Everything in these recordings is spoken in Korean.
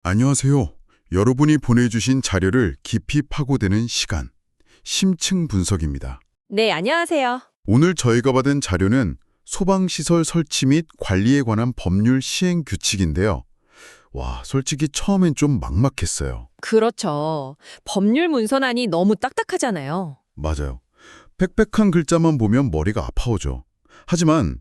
안녕하세요. 여러분이 보내주신 자료를 깊이 파고드는 시간, 심층 분석입니다. 네, 안녕하세요. 오늘 저희가 받은 자료는 소방시설 설치 및 관리에 관한 법률 시행 규칙인데요. 와, 솔직히 처음엔 좀 막막했어요. 그렇죠. 법률 문서란이 너무 딱딱하잖아요. 맞아요. 빽빽한 글자만 보면 머리가 아파오죠. 하지만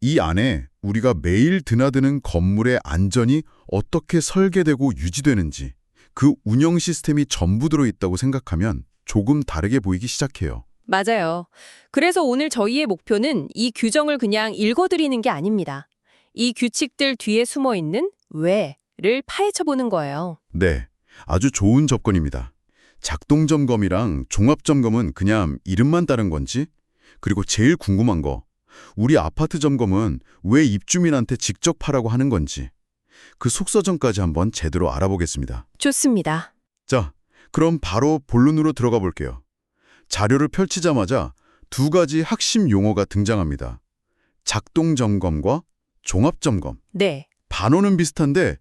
이 안에 우리가 매일 드나드는 건물의 안전이 어떻게 설계되고 유지되는지 그 운영 시스템이 전부 들어있다고 생각하면 조금 다르게 보이기 시작해요. 맞아요. 그래서 오늘 저희의 목표는 이 규정을 그냥 읽어드리는 게 아닙니다. 이 규칙들 뒤에 숨어 있는 왜를 파헤쳐보는 거예요. 네, 아주 좋은 접근입니다. 작동점검이랑 종합점검은 그냥 이름만 따른 건지, 그리고 제일 궁금한 거, 우리 아파트 점검은 왜 입주민한테 직접 하라고 하는 건지, 그 속사정까지 한번 제대로 알아보겠습니다. 좋습니다. 자, 그럼 바로 본론으로 들어가 볼게요. 자료를 펼치자마자 두 가지 핵심 용어가 등장합니다. 작동점검과 종합점검. 네. 단어는 비슷한데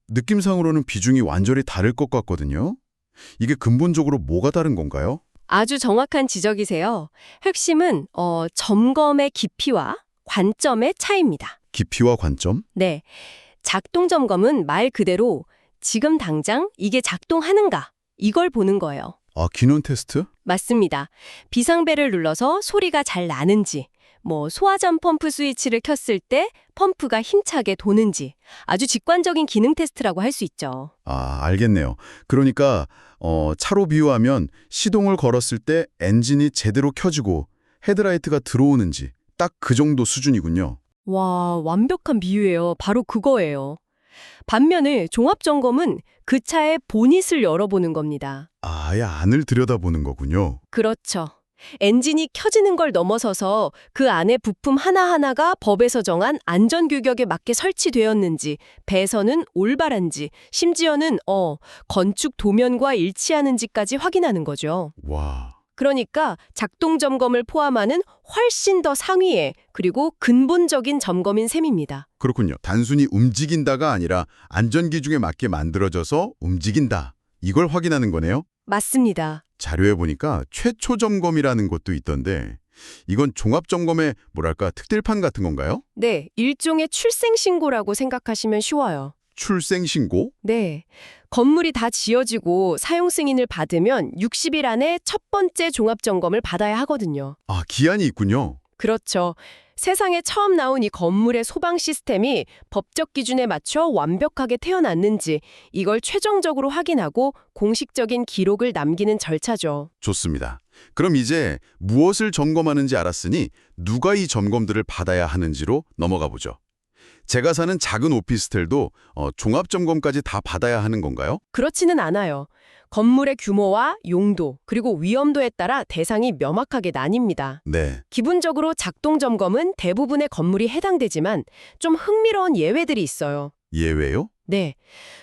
느낌상으로는 비중이 완전히 다를 것 같거든요. 이게 근본적으로 뭐가 다른 건가요? 아주 정확한 지적이세요. 핵심은 점검의 깊이와 관점의 차이입니다. 깊이와 관점? 네. 작동 점검은 말 그대로 지금 당장 이게 작동하는가 이걸 보는 거예요. 아, 기능 테스트? 맞습니다. 비상벨을 눌러서 소리가 잘 나는지, 소화전 펌프 스위치를 켰을 때 펌프가 힘차게 도는지 아주 직관적인 기능 테스트라고 할 수 있죠. 아, 알겠네요. 그러니까 차로 비유하면 시동을 걸었을 때 엔진이 제대로 켜지고 헤드라이트가 들어오는지 딱 그 정도 수준이군요. 와, 완벽한 비유예요. 바로 그거예요. 반면에 종합점검은 그 차의 보닛을 열어보는 겁니다. 아예 안을 들여다보는 거군요. 그렇죠. 엔진이 켜지는 걸 넘어서서 그 안에 부품 하나하나가 법에서 정한 안전규격에 맞게 설치되었는지, 배선은 올바른지, 심지어는 건축 도면과 일치하는지까지 확인하는 거죠. 와, 그러니까 작동 점검을 포함하는 훨씬 더 상위의 그리고 근본적인 점검인 셈입니다. 그렇군요. 단순히 움직인다가 아니라 안전기준에 맞게 만들어져서 움직인다. 이걸 확인하는 거네요. 맞습니다. 자료에 보니까 최초 점검이라는 것도 있던데 이건 종합점검의 뭐랄까 특들판 같은 건가요? 네, 일종의 출생신고라고 생각하시면 쉬워요. 출생신고? 네. 건물이 다 지어지고 사용 승인을 받으면 60일 안에 첫 번째 종합점검을 받아야 하거든요. 아, 기한이 있군요. 그렇죠. 세상에 처음 나온 이 건물의 소방 시스템이 법적 기준에 맞춰 완벽하게 태어났는지 이걸 최종적으로 확인하고 공식적인 기록을 남기는 절차죠. 좋습니다. 그럼 이제 무엇을 점검하는지 알았으니 누가 이 점검들을 받아야 하는지로 넘어가 보죠. 제가 사는 작은 오피스텔도 종합점검까지 다 받아야 하는 건가요? 그렇지는 않아요. 건물의 규모와 용도, 그리고 위험도에 따라 대상이 명확하게 나뉩니다. 네. 기본적으로 작동 점검은 대부분의 건물이 해당되지만 좀 흥미로운 예외들이 있어요. 예외요? 네.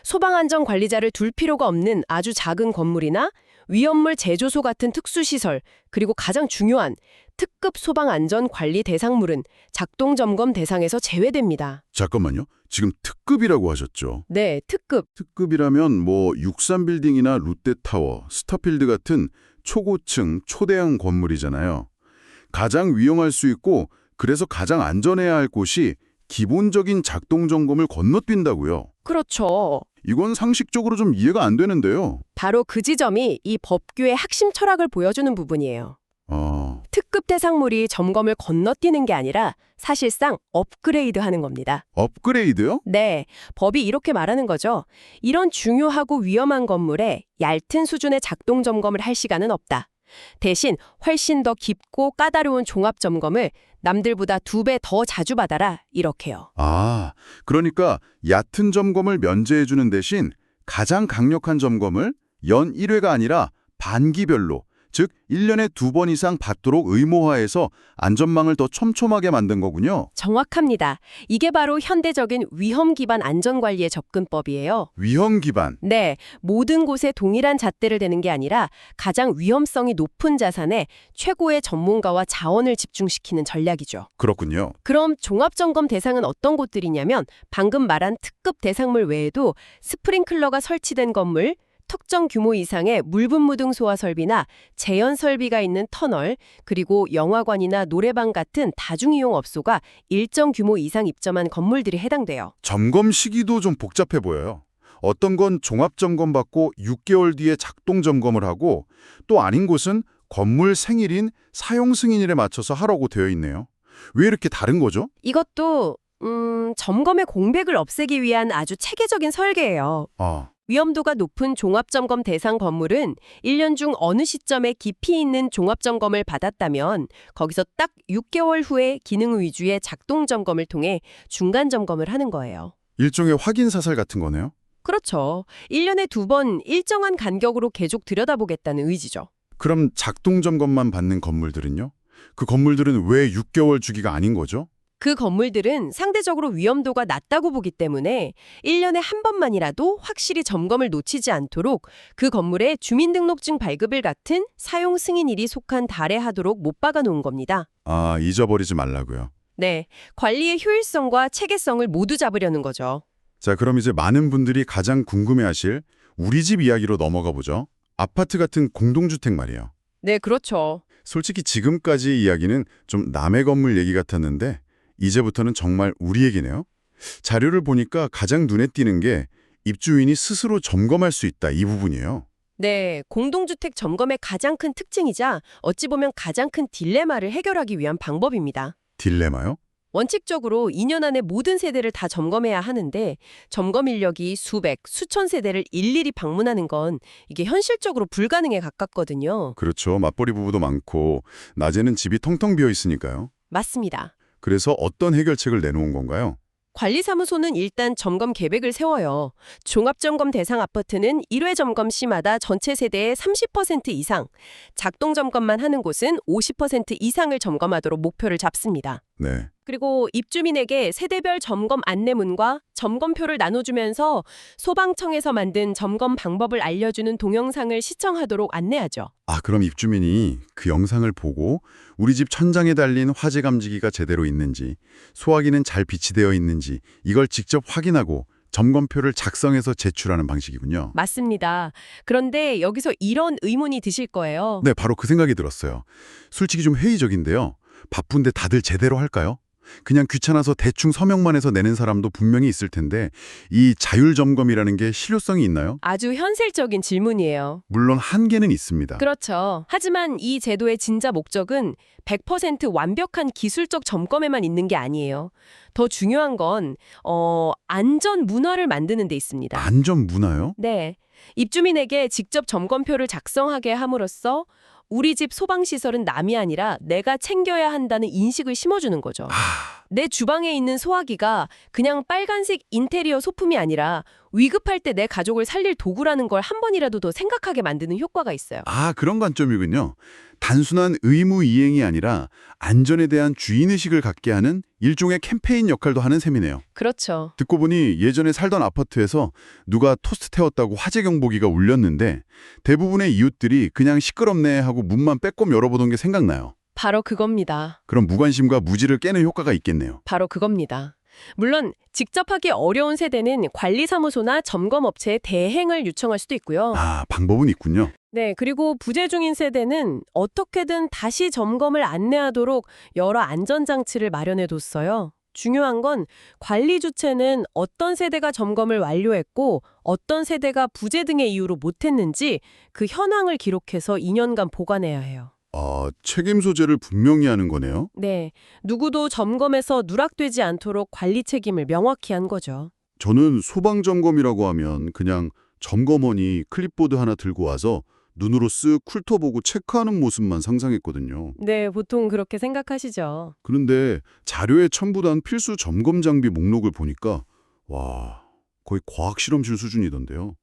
소방안전관리자를 둘 필요가 없는 아주 작은 건물이나 위험물 제조소 같은 특수시설, 그리고 가장 중요한 특급 소방안전관리 대상물은 작동점검 대상에서 제외됩니다. 잠깐만요. 지금 특급이라고 하셨죠? 네, 특급. 특급이라면 63빌딩이나 롯데타워, 스타필드 같은 초고층, 초대형 건물이잖아요. 가장 위험할 수 있고 그래서 가장 안전해야 할 곳이 기본적인 작동 점검을 건너뛴다고요. 그렇죠. 이건 상식적으로 좀 이해가 안 되는데요. 바로 그 지점이 이 법규의 핵심 철학을 보여주는 부분이에요. 특급 대상물이 점검을 건너뛰는 게 아니라 사실상 업그레이드하는 겁니다. 업그레이드요? 네, 법이 이렇게 말하는 거죠. 이런 중요하고 위험한 건물에 얕은 수준의 작동 점검을 할 시간은 없다. 대신 훨씬 더 깊고 까다로운 종합 점검을 남들보다 2배 더 자주 받아라, 이렇게요. 아, 그러니까 얕은 점검을 면제해주는 대신 가장 강력한 점검을 연 1회가 아니라 반기별로 즉 1년에 2번 이상 받도록 의무화해서 안전망을 더 촘촘하게 만든 거군요. 정확합니다. 이게 바로 현대적인 위험 기반 안전관리의 접근법이에요. 위험 기반. 네, 모든 곳에 동일한 잣대를 대는 게 아니라 가장 위험성이 높은 자산에 최고의 전문가와 자원을 집중시키는 전략이죠. 그렇군요. 그럼 종합점검 대상은 어떤 곳들이냐면 방금 말한 특급 대상물 외에도 스프링클러가 설치된 건물, 특정 규모 이상의 물분무등 소화 설비나 제연 설비가 있는 터널, 그리고 영화관이나 노래방 같은 다중이용 업소가 일정 규모 이상 입점한 건물들이 해당돼요. 점검 시기도 좀 복잡해 보여요. 어떤 건 종합점검 받고 6개월 뒤에 작동 점검을 하고 또 아닌 곳은 건물 생일인 사용 승인일에 맞춰서 하라고 되어 있네요. 왜 이렇게 다른 거죠? 이것도 점검의 공백을 없애기 위한 아주 체계적인 설계예요. 아, 위험도가 높은 종합점검 대상 건물은 1년 중 어느 시점에 깊이 있는 종합점검을 받았다면 거기서 딱 6개월 후에 기능 위주의 작동 점검을 통해 중간 점검을 하는 거예요. 일종의 확인 사살 같은 거네요. 그렇죠. 1년에 2번 일정한 간격으로 계속 들여다보겠다는 의지죠. 그럼 작동 점검만 받는 건물들은요? 그 건물들은 왜 6개월 주기가 아닌 거죠? 그 건물들은 상대적으로 위험도가 낮다고 보기 때문에 1년에 한 번만이라도 확실히 점검을 놓치지 않도록 그 건물에 주민등록증 발급일 같은 사용 승인일이 속한 달에 하도록 못 박아 놓은 겁니다. 아, 잊어버리지 말라고요. 네, 관리의 효율성과 체계성을 모두 잡으려는 거죠. 자, 그럼 이제 많은 분들이 가장 궁금해하실 우리 집 이야기로 넘어가 보죠. 아파트 같은 공동주택 말이에요. 네, 그렇죠. 솔직히 지금까지 이야기는 좀 남의 건물 얘기 같았는데 이제부터는 정말 우리 얘기네요. 자료를 보니까 가장 눈에 띄는 게 입주인이 스스로 점검할 수 있다 이 부분이에요. 네, 공동주택 점검의 가장 큰 특징이자 어찌 보면 가장 큰 딜레마를 해결하기 위한 방법입니다. 딜레마요? 원칙적으로 2년 안에 모든 세대를 다 점검해야 하는데 점검 인력이 수백, 수천 세대를 일일이 방문하는 건 이게 현실적으로 불가능에 가깝거든요. 그렇죠. 맞벌이 부부도 많고 낮에는 집이 텅텅 비어 있으니까요. 맞습니다. 그래서 어떤 해결책을 내놓은 건가요? 관리사무소는 일단 점검 계획을 세워요. 종합점검 대상 아파트는 1회 점검 시마다 전체 세대의 30% 이상, 작동 점검만 하는 곳은 50% 이상을 점검하도록 목표를 잡습니다. 네. 그리고 입주민에게 세대별 점검 안내문과 점검표를 나눠주면서 소방청에서 만든 점검 방법을 알려주는 동영상을 시청하도록 안내하죠. 아, 그럼 입주민이 그 영상을 보고 우리 집 천장에 달린 화재 감지기가 제대로 있는지, 소화기는 잘 비치되어 있는지 이걸 직접 확인하고 점검표를 작성해서 제출하는 방식이군요. 맞습니다. 그런데 여기서 이런 의문이 드실 거예요. 네, 바로 그 생각이 들었어요. 솔직히 좀 회의적인데요. 바쁜데 다들 제대로 할까요? 그냥 귀찮아서 대충 서명만 해서 내는 사람도 분명히 있을 텐데 이 자율점검이라는 게 실효성이 있나요? 아주 현실적인 질문이에요. 물론 한계는 있습니다. 그렇죠. 하지만 이 제도의 진짜 목적은 100% 완벽한 기술적 점검에만 있는 게 아니에요. 더 중요한 건 안전 문화를 만드는 데 있습니다. 안전 문화요? 네. 입주민에게 직접 점검표를 작성하게 함으로써 우리 집 소방시설은 남이 아니라 내가 챙겨야 한다는 인식을 심어주는 거죠. 내 주방에 있는 소화기가 그냥 빨간색 인테리어 소품이 아니라 위급할 때 내 가족을 살릴 도구라는 걸 한 번이라도 더 생각하게 만드는 효과가 있어요. 아, 그런 관점이군요. 단순한 의무 이행이 아니라 안전에 대한 주인의식을 갖게 하는 일종의 캠페인 역할도 하는 셈이네요. 그렇죠. 듣고 보니 예전에 살던 아파트에서 누가 토스트 태웠다고 화재 경보기가 울렸는데 대부분의 이웃들이 그냥 시끄럽네 하고 문만 빼꼼 열어보던 게 생각나요. 바로 그겁니다. 그럼 무관심과 무지를 깨는 효과가 있겠네요. 바로 그겁니다. 물론 직접 하기 어려운 세대는 관리사무소나 점검업체에 대행을 요청할 수도 있고요. 아, 방법은 있군요. 네, 그리고 부재 중인 세대는 어떻게든 다시 점검을 안내하도록 여러 안전장치를 마련해뒀어요. 중요한 건 관리 주체는 어떤 세대가 점검을 완료했고 어떤 세대가 부재 등의 이유로 못했는지 그 현황을 기록해서 2년간 보관해야 해요. 아, 책임 소재를 분명히 하는 거네요. 네, 누구도 점검에서 누락되지 않도록 관리 책임을 명확히 한 거죠. 저는 소방점검이라고 하면 그냥 점검원이 클립보드 하나 들고 와서 눈으로 쓱 훑어보고 체크하는 모습만 상상했거든요. 네, 보통 그렇게 생각하시죠. 그런데 자료에 첨부된 필수 점검 장비 목록을 보니까 와, 거의 과학실험실 수준이던데요.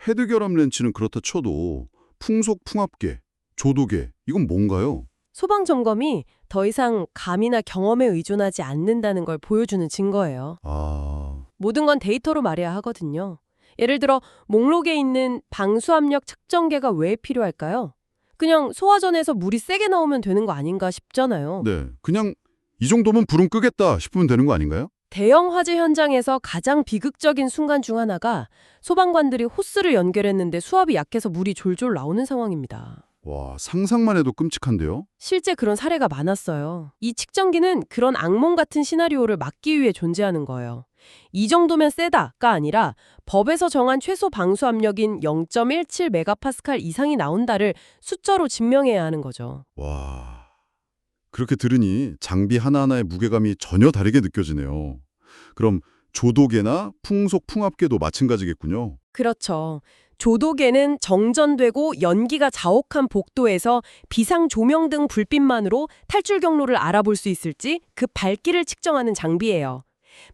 헤드 결합 렌치는 그렇다 쳐도 풍속 풍압계, 조도계, 이건 뭔가요? 소방 점검이 더 이상 감이나 경험에 의존하지 않는다는 걸 보여주는 증거예요. 아, 모든 건 데이터로 말해야 하거든요. 예를 들어 목록에 있는 방수압력 측정계가 왜 필요할까요? 그냥 소화전에서 물이 세게 나오면 되는 거 아닌가 싶잖아요. 네. 그냥 이 정도면 불은 끄겠다 싶으면 되는 거 아닌가요? 대형 화재 현장에서 가장 비극적인 순간 중 하나가 소방관들이 호스를 연결했는데 수압이 약해서 물이 졸졸 나오는 상황입니다. 와, 상상만 해도 끔찍한데요? 실제 그런 사례가 많았어요. 이 측정기는 그런 악몽 같은 시나리오를 막기 위해 존재하는 거예요. 이 정도면 세다가 아니라 법에서 정한 최소 방수 압력인 0.17메가파스칼 이상이 나온다를 숫자로 증명해야 하는 거죠. 와, 그렇게 들으니 장비 하나하나의 무게감이 전혀 다르게 느껴지네요. 그럼 조도계나 풍속 풍압계도 마찬가지겠군요. 그렇죠. 조도계는 정전되고 연기가 자욱한 복도에서 비상 조명 등 불빛만으로 탈출 경로를 알아볼 수 있을지 그 밝기를 측정하는 장비예요.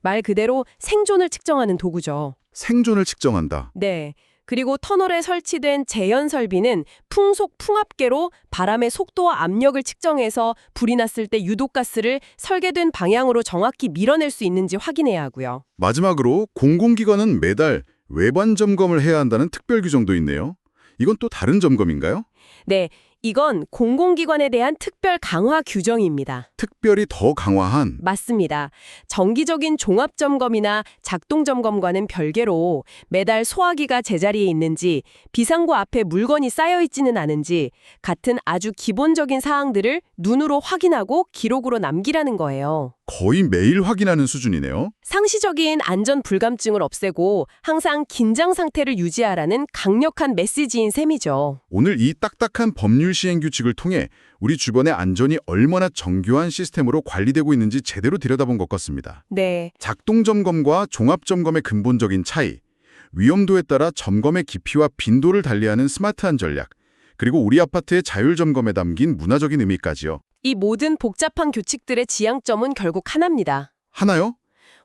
말 그대로 생존을 측정하는 도구죠. 생존을 측정한다. 네. 그리고 터널에 설치된 재현 설비는 풍속 풍압계로 바람의 속도와 압력을 측정해서 불이 났을 때 유독가스를 설계된 방향으로 정확히 밀어낼 수 있는지 확인해야 하고요. 마지막으로 공공기관은 매달 외관 점검을 해야 한다는 특별 규정도 있네요. 이건 또 다른 점검인가요? 네. 이건 공공기관에 대한 특별 강화 규정입니다. 특별히 더 강화한. 맞습니다. 정기적인 종합점검이나 작동점검과는 별개로 매달 소화기가 제자리에 있는지, 비상구 앞에 물건이 쌓여있지는 않은지 같은 아주 기본적인 사항들을 눈으로 확인하고 기록으로 남기라는 거예요. 거의 매일 확인하는 수준이네요. 상시적인 안전 불감증을 없애고 항상 긴장 상태를 유지하라는 강력한 메시지인 셈이죠. 오늘 이 딱딱한 법률 시행 규칙을 통해 우리 주변의 안전이 얼마나 정교한 시스템으로 관리되고 있는지 제대로 들여다본 것 같습니다. 네. 작동 점검과 종합 점검의 근본적인 차이, 위험도에 따라 점검의 깊이와 빈도를 달리하는 스마트한 전략, 그리고 우리 아파트의 자율 점검에 담긴 문화적인 의미까지요. 이 모든 복잡한 규칙들의 지향점은 결국 하나입니다. 하나요?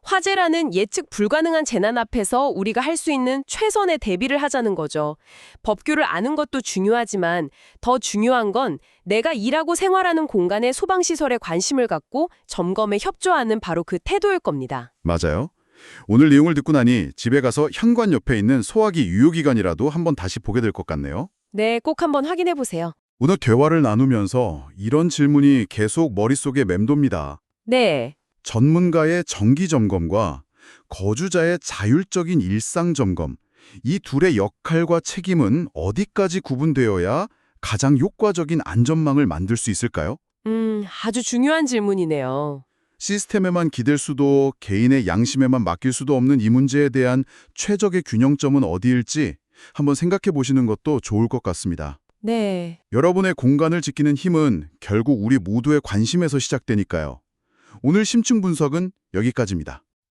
화재라는 예측 불가능한 재난 앞에서 우리가 할 수 있는 최선의 대비를 하자는 거죠. 법규를 아는 것도 중요하지만 더 중요한 건 내가 일하고 생활하는 공간의 소방시설에 관심을 갖고 점검에 협조하는 바로 그 태도일 겁니다. 맞아요. 오늘 내용을 듣고 나니 집에 가서 현관 옆에 있는 소화기 유효기간이라도 한번 다시 보게 될 것 같네요. 네, 꼭 한번 확인해 보세요. 오늘 대화를 나누면서 이런 질문이 계속 머릿속에 맴돕니다. 네. 전문가의 정기 점검과 거주자의 자율적인 일상 점검, 이 둘의 역할과 책임은 어디까지 구분되어야 가장 효과적인 안전망을 만들 수 있을까요? 아주 중요한 질문이네요. 시스템에만 기댈 수도 개인의 양심에만 맡길 수도 없는 이 문제에 대한 최적의 균형점은 어디일지 한번 생각해 보시는 것도 좋을 것 같습니다. 네. 여러분의 공간을 지키는 힘은 결국 우리 모두의 관심에서 시작되니까요. 오늘 심층 분석은 여기까지입니다.